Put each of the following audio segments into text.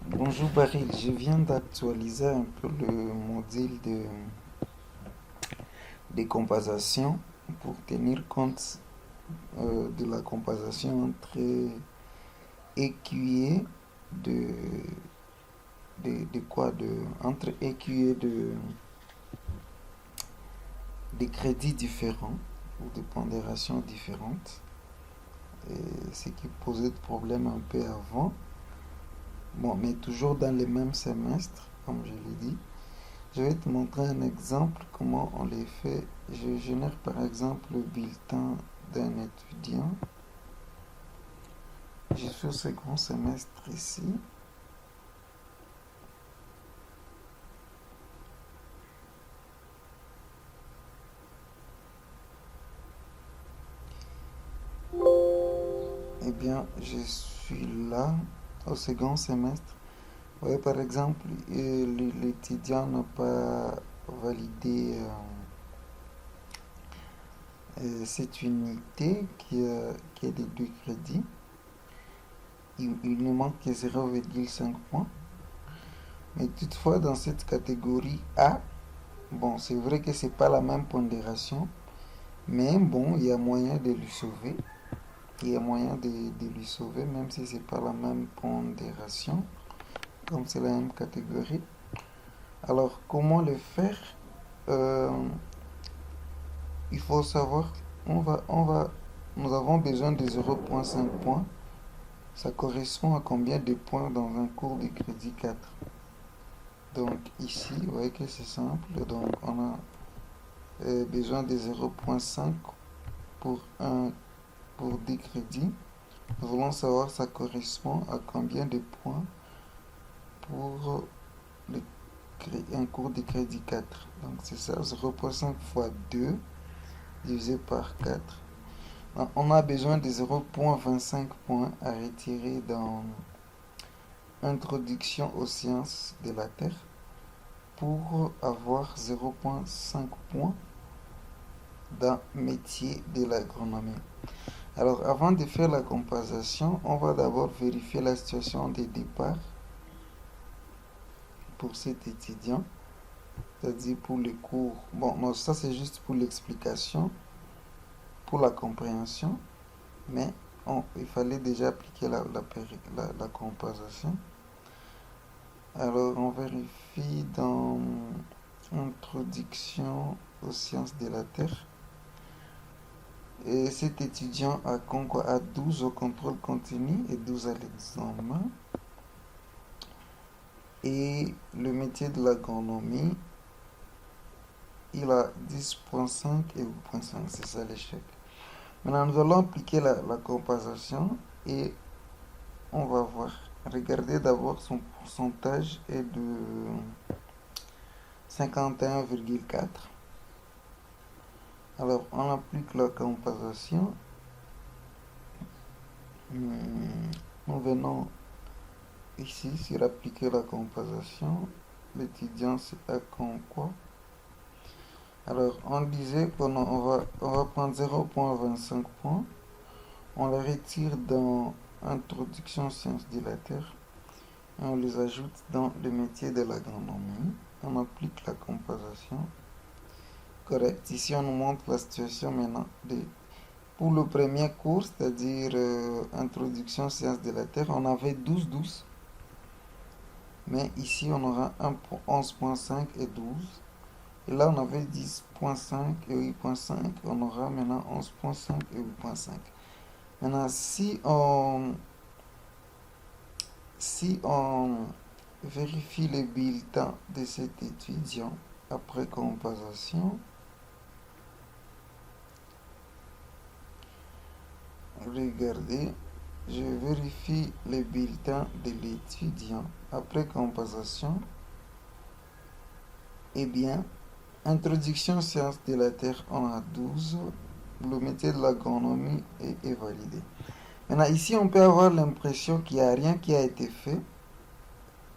Bonjour Baril, je viens d'actualiser un peu le modèle de compensation pour tenir compte de la compensation entre écuyers de, de quoi entre écuyers de crédits différents ou de pondérations différentes, et ce qui posait de problème un peu avant. Bon, mais toujours dans les mêmes semestres, comme je l'ai dit. Je vais te montrer un exemple comment on les fait. Je génère par exemple le bulletin d'un étudiant. Je fais au second semestre ici. Eh bien, je suis là au second semestre. Vous voyez, par exemple, l'étudiant n'a pas validé cette unité qui est de 2 crédits. Il nous manque 0,5 points. Mais toutefois, dans cette catégorie A, bon, c'est vrai que c'est pas la même pondération, mais bon, il y a moyen de lui sauver. Il y a moyen de lui sauver, même si c'est pas la même pondération, comme c'est la même catégorie. Alors, comment le faire? Euh, il faut savoir, nous avons besoin de 0,5 points. Ça correspond à combien de points dans un cours de crédit 4? Donc ici, vous voyez que c'est simple. Donc on a besoin de 0,5 pour 10 crédits. Nous voulons savoir ça correspond à combien de points pour le, un cours de crédit 4. Donc c'est ça, 0,5 fois 2 divisé par 4. Donc, on a besoin de 0,25 points à retirer dans Introduction aux sciences de la Terre pour avoir 0,5 points dans métier de l'agronomie. Alors, avant de faire la compensation, on va d'abord vérifier la situation de départ pour cet étudiant, c'est-à-dire pour les cours. Bon, non, ça c'est juste pour l'explication, pour la compréhension, mais il fallait déjà appliquer la compensation. Alors, on vérifie dans Introduction aux sciences de la Terre. Et cet étudiant a quoi? A 12 au contrôle continu et 12 à l'examen. Et le métier de l'agronomie, il a 10,5 et 8,5, c'est ça l'échec. Maintenant, nous allons appliquer la compensation et on va voir. Regardez d'abord, son pourcentage est de 51,4. Alors, on applique la compensation. Nous venons ici sur appliquer la compensation. L'étudiant a con quoi? Alors, on disait on va prendre 0,25 points. On les retire dans Introduction aux sciences de la Terre et on les ajoute dans le métier de l'agronomie. On applique la compensation. Correct. Ici, on nous montre la situation maintenant. Pour le premier cours, c'est-à-dire Introduction aux sciences de la Terre, on avait 12,12. Mais ici, on aura 11,5 et 12. Et là, on avait 10,5 et 8,5. On aura maintenant 11,5 et 8,5. Maintenant, si on vérifie le bulletin de cet étudiant après compensation, regardez, je vérifie le bulletin de l'étudiant après compensation. Eh bien, Introduction aux sciences de la Terre, on a 12. Le métier de l'agronomie est validé. Maintenant, ici, on peut avoir l'impression qu'il n'y a rien qui a été fait.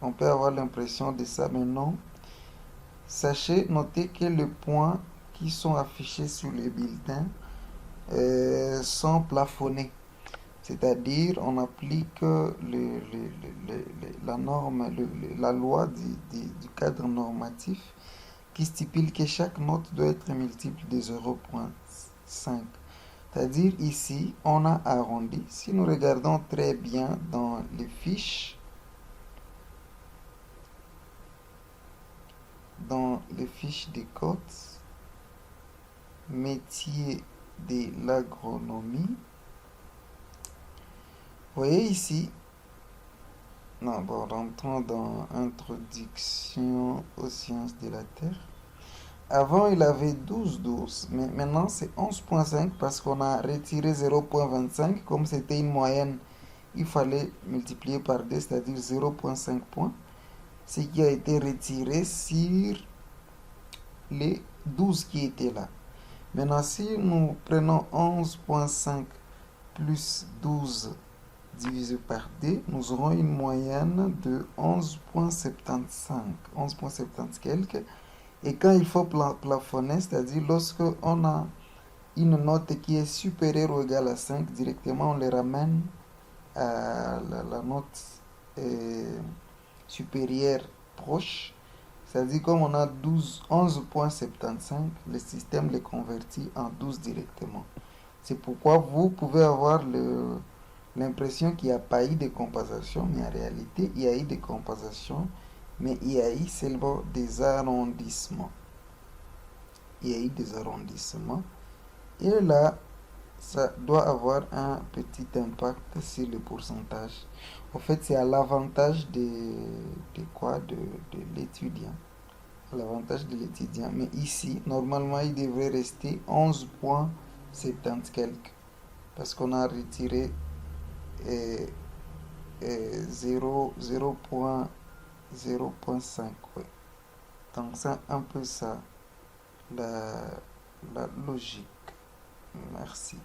On peut avoir l'impression de ça, mais non. Sachez, notez que les points qui sont affichés sur les bulletins sont plafonnés. C'est-à-dire, on applique la norme, la loi du cadre normatif qui stipule que chaque note doit être multiple de 0,5. C'est-à-dire, ici, on a arrondi. Si nous regardons très bien dans les fiches, des codes, métier de l'agronomie, vous voyez ici, non, bon, rentrons dans Introduction aux sciences de la Terre. Avant, il avait 12,12, mais maintenant c'est 11,5 parce qu'on a retiré 0,25. Comme c'était une moyenne, il fallait multiplier par 2, c'est-à-dire 0,5 points. Ce qui a été retiré sur les 12 qui étaient là. Maintenant, si nous prenons 11,5 plus 12 divisé par D, nous aurons une moyenne de 11,75. 11,70 quelques. Et quand il faut plafonner, c'est-à-dire lorsque on a une note qui est supérieure ou égale à 5, directement on les ramène à la note supérieure proche. C'est-à-dire comme on a 11,75, le système les convertit en 12 directement. C'est pourquoi vous pouvez avoir l'impression qu'il n'y a pas eu de compensation, mais en réalité, il y a eu des compensations, mais il y a eu seulement des arrondissements. Il y a eu des arrondissements. Et là, ça doit avoir un petit impact sur le pourcentage. En fait, c'est à l'avantage de quoi de l'étudiant. À l'avantage de l'étudiant. Mais ici, normalement, il devrait rester 11,70 quelques. Parce qu'on a retiré 0,5. Ouais. Donc c'est un peu ça la logique. Merci.